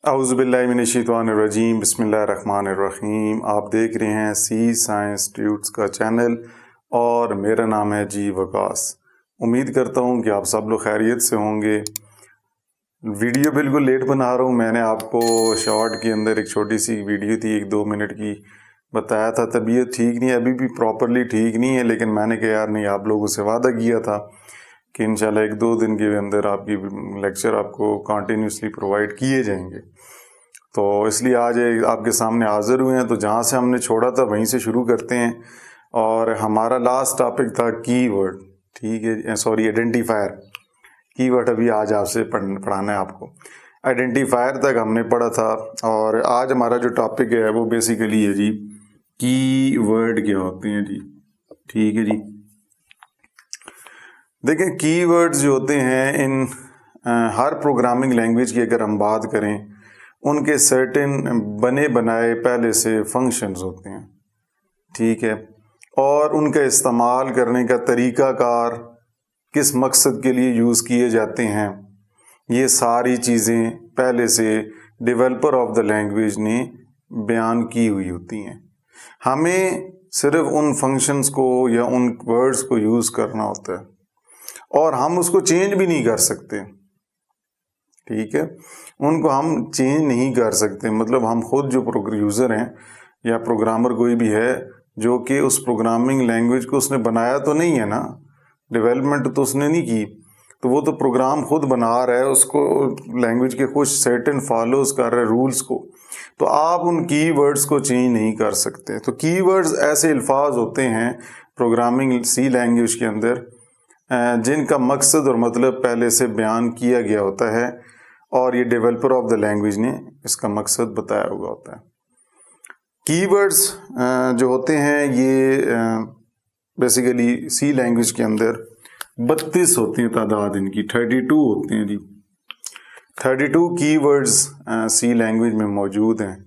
औज़ुबिल्लाहिमिनश्शैतानिर्रजीम बिस्मिल्लाहिर्रहमानिर्रहीम। आप देख रहे हैं सी साइंस ट्यूट्स का चैनल और मेरा नाम है जी वकास। उम्मीद करता हूँ कि आप सब लोग खैरियत से होंगे। वीडियो बिल्कुल लेट बना रहा हूँ। मैंने आपको शॉर्ट के अंदर एक छोटी सी वीडियो थी 1-2 मिनट की, बताया था तबीयत ठीक नहीं है, अभी भी प्रॉपरली ठीक नहीं है, लेकिन मैंने कहा यार नहीं, आप लोगों से वादा किया था कि इंशाल्लाह 1-2 दिन के अंदर आपकी लेक्चर आपको कंटिन्यूसली प्रोवाइड किए जाएंगे। तो इसलिए आज आपके सामने हाज़िर हुए हैं। तो जहाँ से हमने छोड़ा था वहीं से शुरू करते हैं। और हमारा लास्ट टॉपिक था कीवर्ड, ठीक है, सॉरी आइडेंटिफायर। कीवर्ड अभी आज आपसे पढ़ाना है आपको। आइडेंटिफायर तक हमने पढ़ा था और आज हमारा जो टॉपिक है वो बेसिकली है जी कीवर्ड क्या होते हैं जी। ठीक है जी, देखें कीवर्ड्स जो होते हैं इन हर प्रोग्रामिंग लैंग्वेज की अगर हम बात करें, उनके सर्टेन बने बनाए पहले से फंक्शंस होते हैं, ठीक है, और उनका इस्तेमाल करने का तरीक़ाकार, किस मकसद के लिए यूज़ किए जाते हैं, ये सारी चीज़ें पहले से डेवलपर ऑफ द लैंग्वेज ने बयान की हुई होती हैं। हमें सिर्फ उन फंक्शंस को या उन वर्ड्स को यूज़ करना होता है और हम उसको चेंज भी नहीं कर सकते, ठीक है, उनको हम चेंज नहीं कर सकते। मतलब हम खुद जो यूज़र हैं या प्रोग्रामर कोई भी है जो कि उस प्रोग्रामिंग लैंग्वेज को उसने बनाया तो नहीं है ना, डेवलपमेंट तो उसने नहीं की, तो वो तो प्रोग्राम खुद बना रहा है, उसको लैंग्वेज के कुछ सर्टेन फॉलोज कर रहा है रूल्स को, तो आप उन कीवर्ड्स को चेंज नहीं कर सकते। तो कीवर्ड्स ऐसे अल्फाज होते हैं प्रोग्रामिंग सी लैंग्वेज के अंदर जिनका मकसद और मतलब पहले से बयान किया गया होता है और ये डेवलपर ऑफ द लैंग्वेज ने इसका मकसद बताया हुआ होता है। कीवर्ड्स जो होते हैं ये बेसिकली सी लैंग्वेज के अंदर 32 होती हैं तादाद इनकी, 32 होते हैं जी। 32 कीवर्ड्स सी लैंग्वेज में मौजूद हैं।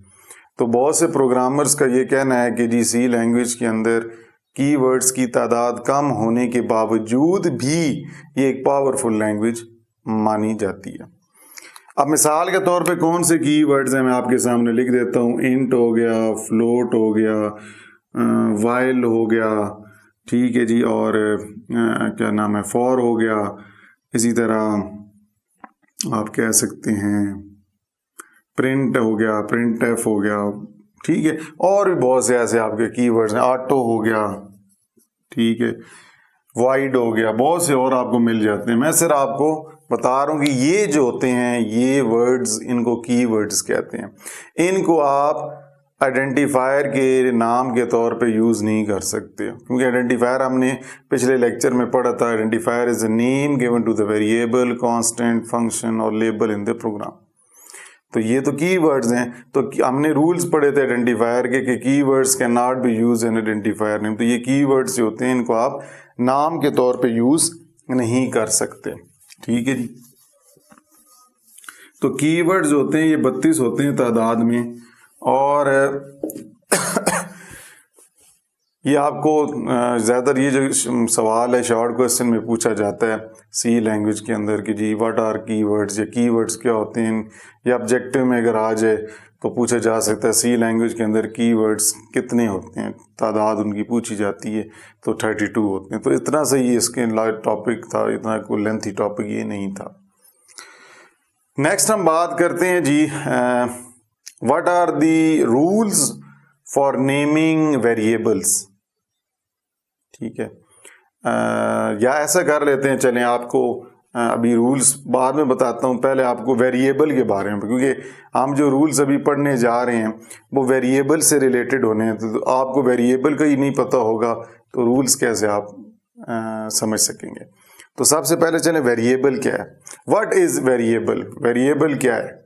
तो बहुत से प्रोग्रामर्स का ये कहना है कि जी सी लैंग्वेज के अंदर कीवर्ड्स की तादाद कम होने के बावजूद भी ये एक पावरफुल लैंग्वेज मानी जाती है। अब मिसाल के तौर पे कौन से कीवर्ड्स हैं मैं आपके सामने लिख देता हूँ। इंट हो गया, फ्लोट हो गया, वाइल हो गया, ठीक है जी, और क्या नाम है, फॉर हो गया, इसी तरह आप कह सकते हैं प्रिंट हो गया, प्रिंट एफ हो गया, ठीक है, और भी बहुत से ऐसे आपके कीवर्ड्स हैं, ऑटो हो गया, ठीक है, वाइड हो गया, बहुत से और आपको मिल जाते हैं। मैं सिर्फ आपको बता रहा हूँ कि ये जो होते हैं ये वर्ड्स, इनको कीवर्ड्स कहते हैं। इनको आप आइडेंटिफायर के नाम के तौर पे यूज़ नहीं कर सकते, क्योंकि आइडेंटिफायर हमने पिछले लेक्चर में पढ़ा था। Identifier is a name given to the variable, constant, function और लेबल इन द प्रोग्राम। तो ये तो कीवर्ड्स हैं। तो हमने रूल्स पढ़े थे आइडेंटिफायर के कि keywords can not be use in identifier name. तो ये कीवर्ड्स जो होते हैं इनको आप नाम के तौर पे यूज नहीं कर सकते, ठीक है जी। तो कीवर्ड्स जो होते हैं ये 32 होते हैं तादाद में, और ये आपको ज़्यादातर ये जो सवाल है शॉर्ट क्वेश्चन में पूछा जाता है सी लैंग्वेज के अंदर कि जी व्हाट आर कीवर्ड्स, या कीवर्ड्स क्या होते हैं, या ऑब्जेक्टिव में अगर आ जाए तो पूछा जा सकता है सी लैंग्वेज के अंदर कीवर्ड्स कितने होते हैं, तादाद उनकी पूछी जाती है, तो 32 होते हैं। तो इतना सही ये इसके टॉपिक था, इतना कोई लेंथी टॉपिक ये नहीं था। नेक्स्ट हम बात करते हैं जी what are the rules for naming variables, ठीक है। या ऐसा कर लेते हैं, चलें आपको अभी रूल्स बाद में बताता हूँ, पहले आपको वेरिएबल के बारे में, क्योंकि हम जो रूल्स अभी पढ़ने जा रहे हैं वो वेरिएबल से रिलेटेड होने हैं। तो आपको वेरिएबल का ही नहीं पता होगा तो रूल्स कैसे आप समझ सकेंगे। तो सबसे पहले चलें वेरिएबल क्या है, व्हाट इज वेरिएबल। वेरिएबल क्या है?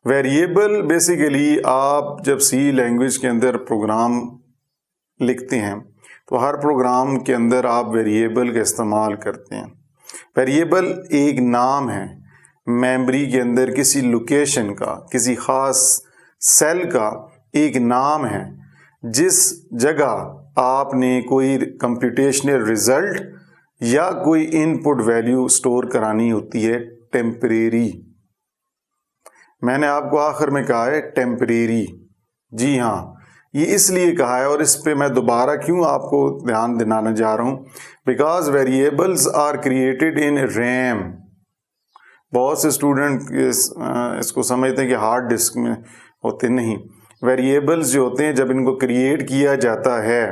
वेरिएबल बेसिकली आप जब सी लैंग्वेज के अंदर प्रोग्राम लिखते हैं तो हर प्रोग्राम के अंदर आप वेरिएबल का इस्तेमाल करते हैं। वेरिएबल एक नाम है मेमोरी के अंदर किसी लोकेशन का, किसी ख़ास सेल का एक नाम है जिस जगह आपने कोई कंप्यूटेशनल रिजल्ट या कोई इनपुट वैल्यू स्टोर करानी होती है टेम्परेरी। मैंने आपको आखिर में कहा है टेम्परेरी। जी हाँ, ये इसलिए कहा है और इस पे मैं दोबारा क्यों आपको ध्यान दिलाने जा रहा हूँ, because variables are created in RAM. बहुत से स्टूडेंट इसको समझते हैं कि हार्ड डिस्क में होते, नहीं। वेरिएबल्स जो होते हैं जब इनको क्रिएट किया जाता है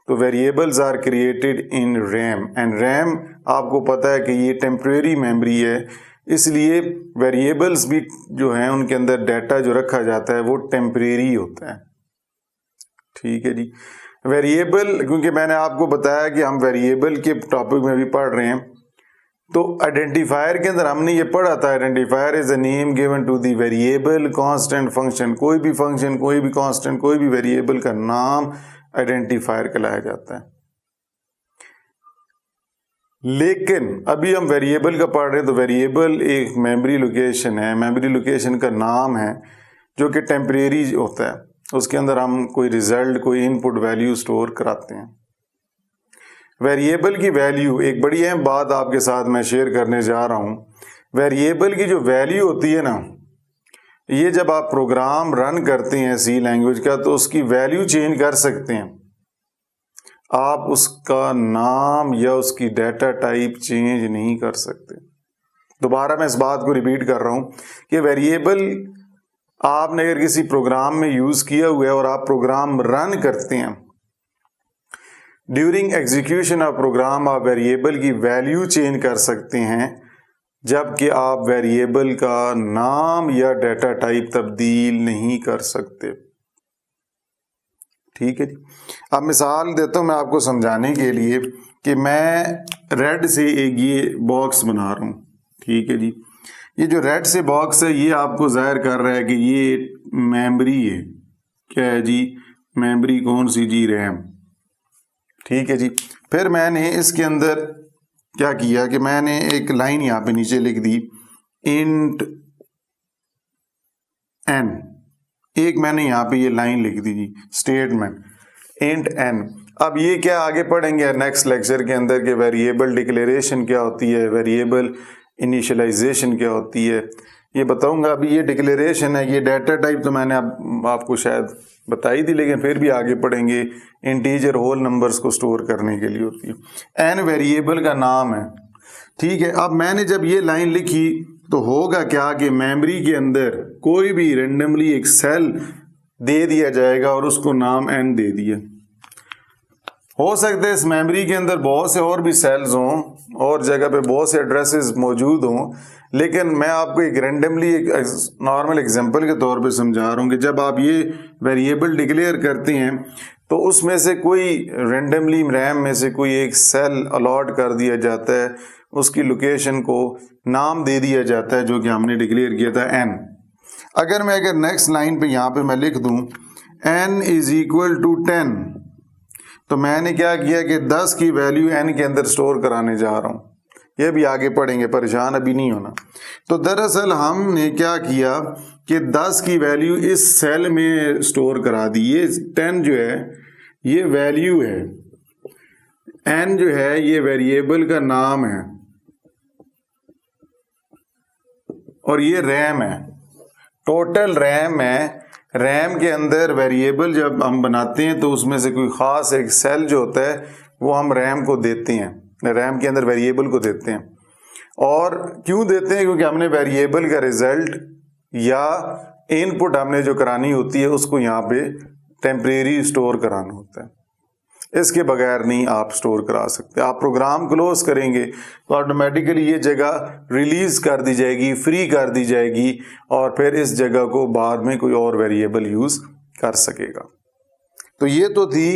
तो variables are created in RAM, and RAM आपको पता है कि ये टेम्परेरी मेमोरी है, इसलिए वेरिएबल्स भी जो हैं उनके अंदर डाटा जो रखा जाता है वो टेम्परेरी होता है। ठीक है जी। वेरिएबल, क्योंकि मैंने आपको बताया कि हम वेरिएबल के टॉपिक में भी पढ़ रहे हैं, तो आइडेंटिफायर के अंदर हमने ये पढ़ा था, identifier is a name given to the variable constant function. कोई भी फंक्शन, कोई भी कांस्टेंट, कोई भी वेरिएबल का नाम आइडेंटिफायर कहलाया जाता है। लेकिन अभी हम वेरिएबल का पढ़ रहे हैं, तो वेरिएबल एक मेमोरी लोकेशन है, मेमोरी लोकेशन का नाम है जो कि टेम्परेरी होता है। उसके अंदर हम कोई रिजल्ट, कोई इनपुट वैल्यू स्टोर कराते हैं। वेरिएबल की वैल्यू, एक बड़ी अहम बात आपके साथ मैं शेयर करने जा रहा हूं। वेरिएबल की जो वैल्यू होती है ना, ये जब आप प्रोग्राम रन करते हैं सी लैंग्वेज का, तो उसकी वैल्यू चेंज कर सकते हैं। आप उसका नाम या उसकी डाटा टाइप चेंज नहीं कर सकते। दोबारा मैं इस बात को रिपीट कर रहा हूं कि वेरिएबल आपने अगर किसी प्रोग्राम में यूज किया हुआ है और आप प्रोग्राम रन करते हैं, ड्यूरिंग एग्जीक्यूशन ऑफ प्रोग्राम आप वेरिएबल की वैल्यू चेंज कर सकते हैं, जबकि आप वेरिएबल का नाम या डाटा टाइप तब्दील नहीं कर सकते। ठीक है जी। अब मिसाल देता हूं मैं आपको समझाने के लिए कि मैं रेड से एक ये बॉक्स बना रहा हूं। ठीक है जी। ये जो रेड से बॉक्स है ये आपको जाहिर कर रहा है कि ये मेमोरी है। क्या है जी? मेमोरी कौन सी जी? रैम। ठीक है जी। फिर मैंने इसके अंदर क्या किया कि मैंने एक लाइन यहाँ पे नीचे लिख दी, इंट एन। एक मैंने यहाँ पे ये लाइन लिख दी जी, स्टेटमेंट इंट एन। अब ये क्या आगे पढ़ेंगे नेक्स्ट लेक्चर के अंदर कि वेरिएबल डिक्लेरेशन क्या होती है, वेरिएबल इनिशियलाइजेशन क्या होती है, ये बताऊंगा। अभी ये डिक्लेरेशन है, ये डाटा टाइप तो मैंने आपको शायद बताई थी, लेकिन फिर भी आगे पढ़ेंगे। इंटीजर होल नंबर्स को स्टोर करने के लिए होती है। एन वेरिएबल का नाम है। ठीक है। अब मैंने जब ये लाइन लिखी तो होगा क्या कि मेमोरी के अंदर कोई भी रेंडमली एक सेल दे दिया जाएगा और उसको नाम एन दे दिया। हो सकता है इस मेमोरी के अंदर बहुत से और भी सेल्स हों और जगह पे बहुत से एड्रेसेस मौजूद हों, लेकिन मैं आपको एक रेंडमली एक नॉर्मल एग्जांपल के तौर पे समझा रहा हूँ कि जब आप ये वेरिएबल डिक्लेयर करते हैं तो उसमें से कोई रेंडमली रैम में से कोई एक सेल अलॉट कर दिया जाता है, उसकी लोकेशन को नाम दे दिया जाता है जो कि हमने डिक्लेयर किया था एन। अगर नेक्स्ट लाइन पे यहाँ पे मैं लिख दूँ एन इज इक्वल टू 10, तो मैंने क्या किया कि 10 की वैल्यू एन के अंदर स्टोर कराने जा रहा हूँ। ये भी आगे पढ़ेंगे, परेशान अभी नहीं होना। तो दरअसल हमने क्या किया कि 10 की वैल्यू इस सेल में स्टोर करा दी। ये 10 जो है ये वैल्यू है, एन जो है ये वेरिएबल का नाम है और ये रैम है, टोटल रैम है। रैम के अंदर वेरिएबल जब हम बनाते हैं तो उसमें से कोई ख़ास एक सेल जो होता है वो हम रैम को देते हैं, रैम के अंदर वेरिएबल को देते हैं। और क्यों देते हैं? क्योंकि हमने वेरिएबल का रिजल्ट या इनपुट हमने जो करानी होती है उसको यहाँ पे टेम्परेरी स्टोर कराना होता है। इसके बगैर नहीं आप स्टोर करा सकते। आप प्रोग्राम क्लोज करेंगे तो ऑटोमेटिकली ये जगह रिलीज कर दी जाएगी, फ्री कर दी जाएगी, और फिर इस जगह को बाद में कोई और वेरिएबल यूज कर सकेगा। तो ये तो थी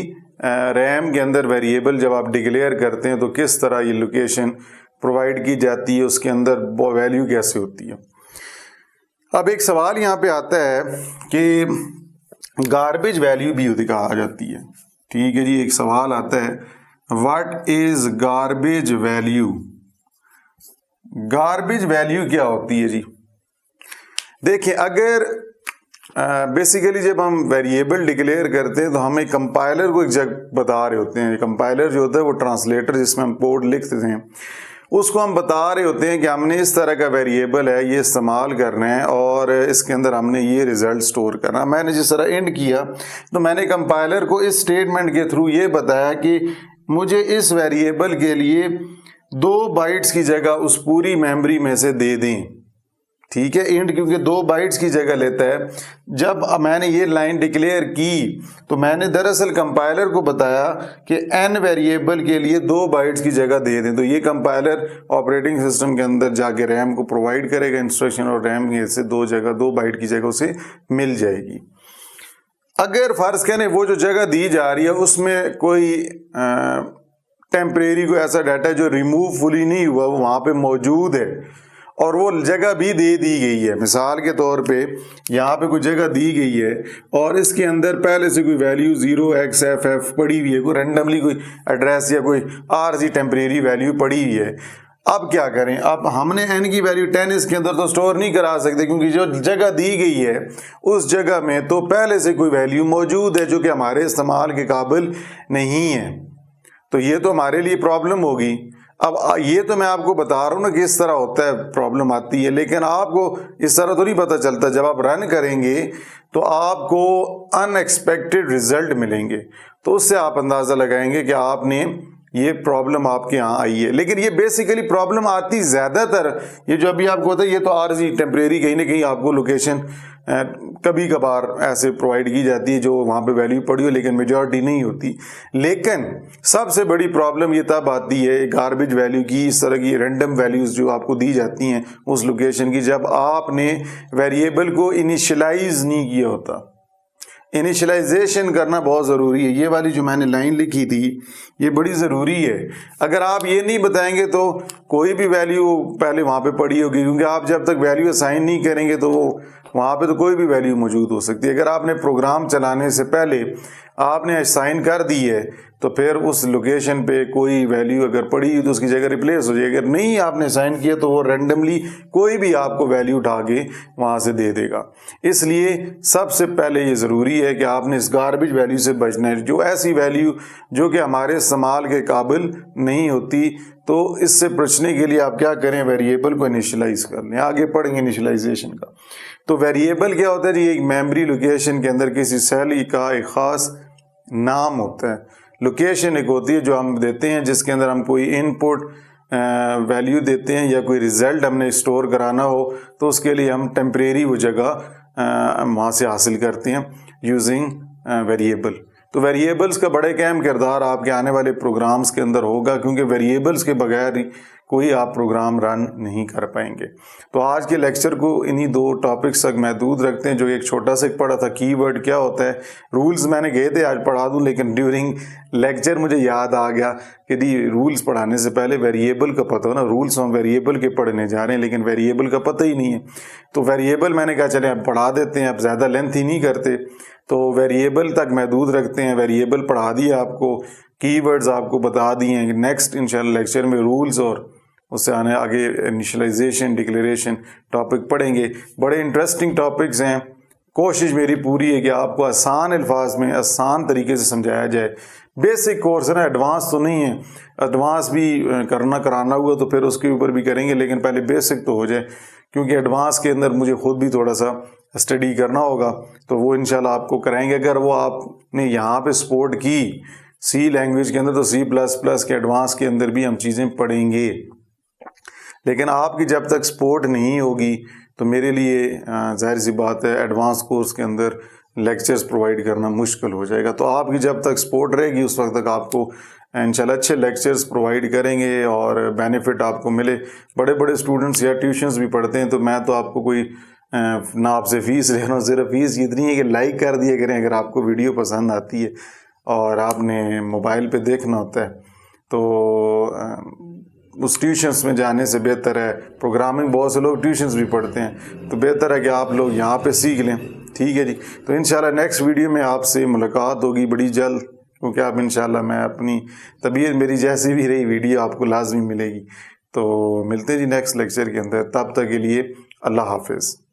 रैम के अंदर वेरिएबल जब आप डिक्लेयर करते हैं तो किस तरह ये लोकेशन प्रोवाइड की जाती है, उसके अंदर वैल्यू कैसे होती है। अब एक सवाल यहाँ पे आता है कि गार्बेज वैल्यू भी कहा जाती है। ठीक है जी। एक सवाल आता है, what is garbage value? Garbage value क्या होती है जी? देखिए, अगर बेसिकली जब हम वेरिएबल डिक्लेयर करते हैं तो हम एक कंपाइलर को एक जगह बता रहे होते हैं। कंपाइलर जो होता है वो ट्रांसलेटर जिसमें हम कोड लिखते हैं, उसको हम बता रहे होते हैं कि हमने इस तरह का वेरिएबल है ये इस्तेमाल करना है और इसके अंदर हमने ये रिजल्ट स्टोर करना। मैंने जिस तरह एंड किया तो मैंने कंपाइलर को इस स्टेटमेंट के थ्रू ये बताया कि मुझे इस वेरिएबल के लिए 2 बाइट्स की जगह उस पूरी मेमोरी में से दे दें। ठीक है, इंट क्योंकि 2 बाइट्स की जगह लेता है। जब मैंने ये लाइन डिक्लेयर की तो मैंने दरअसल कंपाइलर को बताया कि n वेरिएबल के लिए 2 बाइट्स की जगह दे दें, तो ये कंपाइलर ऑपरेटिंग सिस्टम के अंदर जाके रैम को प्रोवाइड करेगा इंस्ट्रक्शन और रैम से 2 बाइट की जगह उसे मिल जाएगी। अगर फर्ज करें वो जो जगह दी जा रही है उसमें कोई टेम्परेरी कोई ऐसा डाटा जो रिमूव फुली नहीं हुआ वो वहाँ पे मौजूद है और वो जगह भी दे दी गई है, मिसाल के तौर पे यहाँ पे कोई जगह दी गई है और इसके अंदर पहले से कोई वैल्यू 0xff पड़ी हुई है, कोई रेंडमली कोई एड्रेस या कोई आरजी टेम्परेरी वैल्यू पड़ी हुई है। अब क्या करें, अब हमने n की वैल्यू 10 इसके अंदर तो स्टोर नहीं करा सकते क्योंकि जो जगह दी गई है उस जगह में तो पहले से कोई वैल्यू मौजूद है जो कि हमारे इस्तेमाल के काबिल नहीं है, तो ये तो हमारे लिए प्रॉब्लम होगी। अब ये तो मैं आपको बता रहा हूँ ना कि इस तरह होता है, प्रॉब्लम आती है, लेकिन आपको इस तरह तो नहीं पता चलता। जब आप रन करेंगे तो आपको अनएक्सपेक्टेड रिजल्ट मिलेंगे, तो उससे आप अंदाज़ा लगाएंगे कि आपने ये प्रॉब्लम आपके यहाँ आई है। लेकिन ये बेसिकली प्रॉब्लम आती ज़्यादातर, ये जो अभी आपको होता है ये तो आरजी टेम्परेरी कहीं ना कहीं आपको लोकेशन कभी कभार ऐसे प्रोवाइड की जाती है जो वहाँ पे वैल्यू पड़ी हो, लेकिन मेजॉरिटी नहीं होती। लेकिन सबसे बड़ी प्रॉब्लम ये तब आती है गार्बेज वैल्यू की, इस तरह की रैंडम वैल्यूज़ जो आपको दी जाती हैं उस लोकेशन की, जब आपने वेरिएबल को इनिशियलाइज नहीं किया होता। इनिशियलाइजेशन करना बहुत ज़रूरी है। ये वाली जो मैंने लाइन लिखी थी ये बड़ी ज़रूरी है। अगर आप ये नहीं बताएंगे तो कोई भी वैल्यू पहले वहाँ पे पड़ी होगी, क्योंकि आप जब तक वैल्यू असाइन नहीं करेंगे तो वो वहाँ पे तो कोई भी वैल्यू मौजूद हो सकती है। अगर आपने प्रोग्राम चलाने से पहले आपने असाइन कर दी है तो फिर उस लोकेशन पे कोई वैल्यू अगर पड़ी तो उसकी जगह रिप्लेस हो जाएगी। अगर नहीं आपने असाइन किया तो वो रैंडमली कोई भी आपको वैल्यू उठा के वहाँ से दे देगा। इसलिए सबसे पहले ये ज़रूरी है कि आपने इस गार्बेज वैल्यू से बचना है, जो ऐसी वैल्यू जो कि हमारे इस्तेमाल के काबिल नहीं होती। तो इससे बचने के लिए आप क्या करें, वेरिएबल को इनिशियलाइज कर लें। आगे पढ़ेंगे इनिशियलाइजेशन का। तो वेरिएबल क्या होता है, ये एक मेमोरी लोकेशन के अंदर किसी सेल का एक ख़ास नाम होता है। लोकेशन एक होती है जो हम देते हैं जिसके अंदर हम कोई इनपुट वैल्यू देते हैं या कोई रिज़ल्ट हमने स्टोर कराना हो तो उसके लिए हम टेम्परेरी वो जगह वहाँ से हासिल करते हैं यूजिंग वेरिएबल। तो वेरिएबल्स का बड़े अहम किरदार आपके आने वाले प्रोग्राम्स के अंदर होगा, क्योंकि वेरिएबल्स के बगैर कोई आप प्रोग्राम रन नहीं कर पाएंगे। तो आज के लेक्चर को इन्हीं 2 टॉपिक्स तक महदूद रखते हैं। जो एक छोटा सा पढ़ा था कीवर्ड क्या होता है, रूल्स मैंने कहे थे आज पढ़ा दूं, लेकिन ड्यूरिंग लेक्चर मुझे याद आ गया कि दी रूल्स पढ़ाने से पहले वेरिएबल का पता हो ना। रूल्स हम वेरिएबल के पढ़ने जा रहे हैं लेकिन वेरिएबल का पता ही नहीं है, तो वेरिएबल मैंने कहा चले अब पढ़ा देते हैं, अब ज़्यादा लेंथ ही नहीं करते, तो वेरिएबल तक महदूद रखते हैं। वेरिएबल पढ़ा दिया आपको, कीवर्ड्स आपको बता दिए हैं। नेक्स्ट इंशाल्लाह लेक्चर में रूल्स और उससे आगे इनिशियलाइजेशन डिक्लेरेशन टॉपिक पढ़ेंगे। बड़े इंटरेस्टिंग टॉपिक्स हैं। कोशिश मेरी पूरी है कि आपको आसान अल्फाज में आसान तरीके से समझाया जाए। बेसिक कोर्स है ना, एडवांस तो नहीं है। एडवांस भी कराना हुआ तो फिर उसके ऊपर भी करेंगे, लेकिन पहले बेसिक तो हो जाए, क्योंकि एडवांस के अंदर मुझे खुद भी थोड़ा सा स्टडी करना होगा, तो वो इंशाल्लाह आपको कराएंगे। अगर वो आपने यहाँ पे सपोर्ट की सी लैंग्वेज के अंदर तो C++ के एडवांस के अंदर भी हम चीज़ें पढ़ेंगे। लेकिन आपकी जब तक सपोर्ट नहीं होगी तो मेरे लिए जाहिर सी बात है एडवांस कोर्स के अंदर लेक्चर्स प्रोवाइड करना मुश्किल हो जाएगा। तो आपकी जब तक सपोर्ट रहेगी उस वक्त तक आपको इंशाल्लाह अच्छे लेक्चर्स प्रोवाइड करेंगे और बेनिफिट आपको मिले। बड़े बड़े स्टूडेंट्स या ट्यूशन्स भी पढ़ते हैं, तो मैं तो आपको कोई ना आपसे फ़ीस ले रहा हूँ, सिर्फ फ़ीस इतनी है कि लाइक कर दिया करें अगर आपको वीडियो पसंद आती है और आपने मोबाइल पे देखना होता है। तो उस ट्यूशन्स में जाने से बेहतर है, प्रोग्रामिंग बहुत से लोग ट्यूशन्स भी पढ़ते हैं, तो बेहतर है कि आप लोग यहाँ पे सीख लें। ठीक है जी, तो इंशाल्लाह नेक्स्ट वीडियो में आपसे मुलाकात होगी बड़ी जल्द, क्योंकि आप इंशाल्लाह मैं अपनी तबीयत मेरी जैसी भी रही वीडियो आपको लाजमी मिलेगी। तो मिलते हैं जी नेक्स्ट लेक्चर के अंदर, तब तक के लिए अल्लाह हाफिज़।